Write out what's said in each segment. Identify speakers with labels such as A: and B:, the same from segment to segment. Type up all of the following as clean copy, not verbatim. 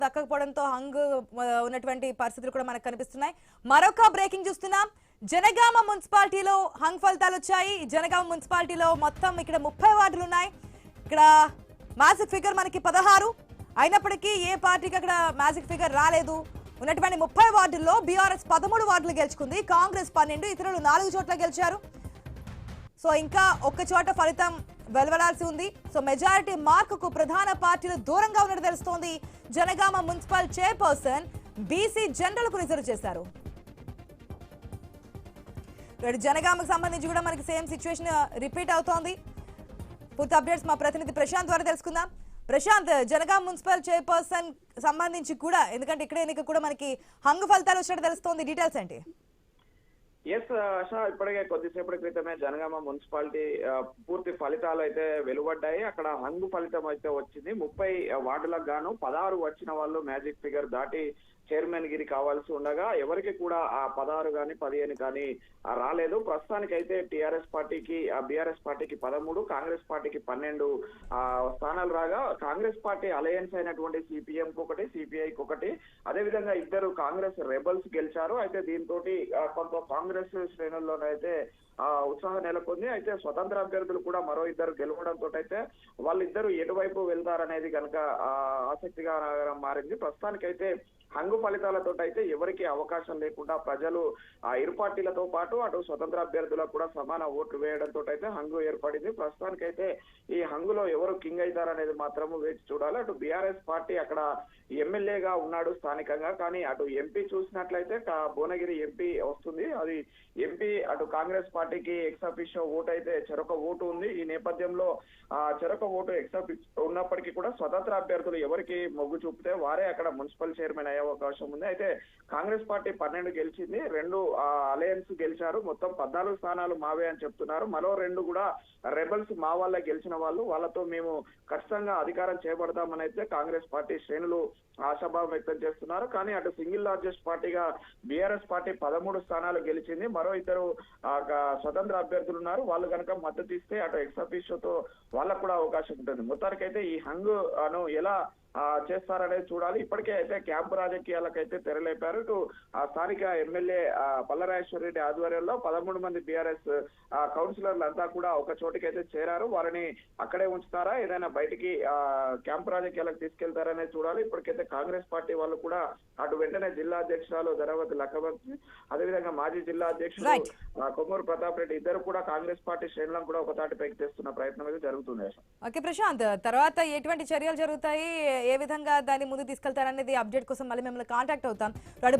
A: దక్కకపోవడంతో hung ఉన్నటువంటి పరిస్థితులు కూడా మనకు కనిపిస్తున్నాయి. మరొక బ్రేకింగ్ చూస్తున్నాం. జనగామ మున్సిపాలిటీలో హంగ్ ఫలితాలు వచ్చాయి. జనగామ మున్సిపాలిటీలో మొత్తం ఇక్కడ 30 వార్డులు ఉన్నాయి. ఇక్కడ మ్యాజిక్ ఫిగర్ మనకి 16 అయినప్పటికీ ఏ పార్టీకి అక్కడ మ్యాజిక్ ఫిగర్ రాలేదు. ఉన్నటువంటి 30 వార్డుల్లో బీఆర్ఎస్ 13 వార్డులు గెలుచుకుంది, కాంగ్రెస్ 12, ఇతరులు 4 చోట్ల గెలిచారు. సో ఇంకా ఒక్క చోట ఫలితం వెలువడాల్సి ఉంది. సో మెజారిటీ మార్కుకు ప్రధాన పార్టీలు దూరంగా ఉన్నట్టు తెలుస్తోంది. Jangaon municipal chairperson BC general కు రిజర్వ్ చేశారు. జనగామకు సంబంధించి కూడా మనకి సేమ్ సిచ్యువేషన్ రిపీట్ అవుతోంది. పూర్తి అప్డేట్స్ మా ప్రతినిధి ప్రశాంత్ ద్వారా తెలుసుకుందాం. ప్రశాంత్, జనగామ మున్సిపల్ చైర్పర్సన్ సంబంధించి కూడా, ఎందుకంటే ఇక్కడ ఎన్నిక కూడా మనకి హంగ్ ఫలితాలు వచ్చినట్టు తెలుస్తోంది, డీటెయిల్స్ ఏంటి?
B: ఆశా, ఇప్పటికే కొద్దిసేపటి క్రితమే జనగామ మున్సిపాలిటీ పూర్తి ఫలితాలు అయితే వెలువడ్డాయి. అక్కడ హంగు ఫలితం అయితే వచ్చింది. 30 వార్డులకు గాను 16 వచ్చిన వాళ్ళు మ్యాజిక్ ఫిగర్ దాటి చైర్మన్ గిరి కావాల్సి ఉండగా ఎవరికి కూడా ఆ 16 కానీ 15 కానీ రాలేదు. ప్రస్తుతానికి అయితే టీఆర్ఎస్ పార్టీకి బీఆర్ఎస్ పార్టీకి 13, కాంగ్రెస్ పార్టీకి 12 స్థానాలు రాగా, కాంగ్రెస్ పార్టీ అలయన్స్ అయినటువంటి సిపిఎం కు 1, సిపిఐకి 1, అదేవిధంగా 2 కాంగ్రెస్ రెబల్స్ గెలిచారు. అయితే దీంతో కొంత కాంగ్రెస్ శ్రేణుల్లోనైతే ఉత్సాహం నెలకొంది. అయితే స్వతంత్ర అభ్యర్థులు కూడా మరో 2 గెలవడంతో అయితే వాళ్ళిద్దరు ఎటువైపు వెళ్తారనేది కనుక ఆసక్తిగా మారింది. ప్రస్తుతానికైతే హంగు ఫలితాలతో అయితే ఎవరికి అవకాశం లేకుండా ప్రజలు ఇరు పార్టీలతో పాటు అటు స్వతంత్ర అభ్యర్థులకు కూడా సమాన ఓట్లు వేయడంతో అయితే హంగు ఏర్పడింది. ప్రస్తుతానికైతే ఈ హంగులో ఎవరు కింగ్ అవుతారనేది మాత్రము వేచి చూడాలి. అటు బీఆర్ఎస్ పార్టీ అక్కడ ఎమ్మెల్యేగా ఉన్నాడు స్థానికంగా, కానీ అటు ఎంపీ చూసినట్లయితే భువనగిరి ఎంపీ వస్తుంది. అది ఎంపీ అటు కాంగ్రెస్ పార్టీకి ఎక్స్ అఫిషియో ఓటు అయితే చెరొక ఓటు ఉంది. ఈ నేపథ్యంలో చెరొక ఓటు ఎక్స్ అఫిషియో ఉన్నప్పటికీ కూడా స్వతంత్ర అభ్యర్థులు ఎవరికి మొగ్గు చూపితే వారే అక్కడ మున్సిపల్ చైర్మన్ అయ్యే అవకాశం ఉంది. అయితే కాంగ్రెస్ పార్టీ 12 గెలిచింది, 2 అలయన్స్ గెలిచారు. మొత్తం 14 స్థానాలు మావే అని చెప్తున్నారు. మరో 2 కూడా రెబల్స్ మా వాళ్ళ గెలిచిన వాళ్ళు, వాళ్ళతో మేము ఖచ్చితంగా అధికారం చేపడతామని అయితే కాంగ్రెస్ పార్టీ శ్రేణులు ఆశాభావం వ్యక్తం చేస్తున్నారు. కానీ అటు సింగిల్ లార్జెస్ట్ పార్టీగా బీఆర్ఎస్ పార్టీ 13 స్థానాలు గెలిచింది. మరో 2 స్వతంత్ర అభ్యర్థులు ఉన్నారు. వాళ్ళు కనుక మద్దతు ఇస్తే అటు ఎక్స్ అఫిషియోతో వాళ్ళకు కూడా అవకాశం ఉంటుంది. మొత్తానికైతే ఈ హంగ్ అను ఎలా చేస్తారనేది చూడాలి. ఇప్పటికే అయితే క్యాంపు రాజకీయాలకైతే తెరలేపారు. ఇటు స్థానిక ఎమ్మెల్యే పల్లరాజేశ్వర రెడ్డి ఆధ్వర్యంలో 13 మంది బీఆర్ఎస్ కౌన్సిలర్లు అంతా కూడా ఒక చోటికైతే చేరారు. వారిని అక్కడే ఉంచుతారా, ఏదైనా బయటికి క్యాంపు రాజకీయాలకు తీసుకెళ్తారనేది చూడాలి. ఇప్పటికైతే కాంగ్రెస్ పార్టీ వాళ్ళు కూడా అటు వెంటనే జిల్లా అధ్యక్షురాలు ధనవతి లక్కవతి, అదేవిధంగా మాజీ జిల్లా అధ్యక్షుడు కొమ్మూరు ప్రతాప్ రెడ్డి ఇద్దరు కూడా కాంగ్రెస్ పార్టీ శ్రేణులను కూడా ఒక తాటిపైకి తెస్తున్న ప్రయత్నం అయితే జరుగుతుంది.
A: ఓకే ప్రశాంత్, తర్వాత ఎటువంటి చర్యలు జరుగుతాయి, ఏ విధంగా దాన్ని ముందు తీసుకెళ్తారనేది అప్డేట్ కోసం మళ్ళీ మిమ్మల్ని కాంటాక్ట్ అవుతాం.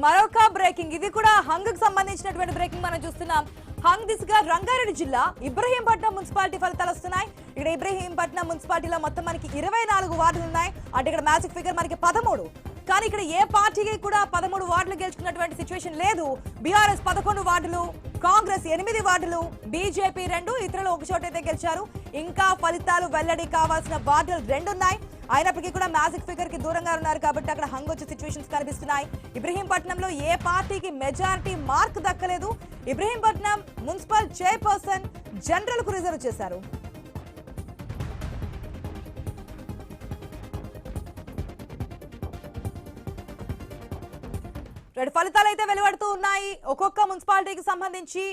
A: మరొక బ్రేకింగ్, ఇది కూడా హంగ్ కు సంబంధించినటువంటి బ్రేకింగ్ మనం చూస్తున్నాం. హంగ్ దిశగా రంగారెడ్డి జిల్లా ఇబ్రహీంపట్నం మున్సిపాలిటీ ఫలితాలు వస్తున్నాయి. ఇక్కడ ఇబ్రహీంపట్నం మున్సిపాలిటీలో మొత్తం మనకి 24 వార్డులు ఉన్నాయి. అంటే ఇక్కడ మ్యాజిక్ ఫిగర్ మనకి 13, కానీ ఇక్కడ ఏ పార్టీకి కూడా 13 వార్డులు గెలుచుకున్నటువంటి సిచ్యువేషన్ లేదు. బీఆర్ఎస్ 11 వార్డులు, కాంగ్రెస్ 8 వార్డులు, బీజేపీ 2, ఇతరులు ఒక చోటైతే గెలిచారు. ఇంకా ఫలితాలు వెల్లడి కావాల్సిన వార్డులు 2 ఉన్నాయి. అయినప్పటికీ కూడా మ్యాజిక్ ఫిగర్ కి దూరంగా ఉన్నారు కాబట్టి అక్కడ హంగ్ వచ్చే సిచ్యువేషన్స్ కనిపిస్తున్నాయి. ఇబ్రహీంపట్నంలో ఏ పార్టీకి మెజారిటీ మార్క్ దక్కలేదు. ఇబ్రహీంపట్నం మున్సిపల్ చైర్పర్సన్ జనరల్ కు రిజర్వ్ చేశారు. ఫలితాలు అయితే వెలువడుతూ ఉన్నాయి. ఒక్కొక్క మున్సిపాలిటీకి సంబంధించి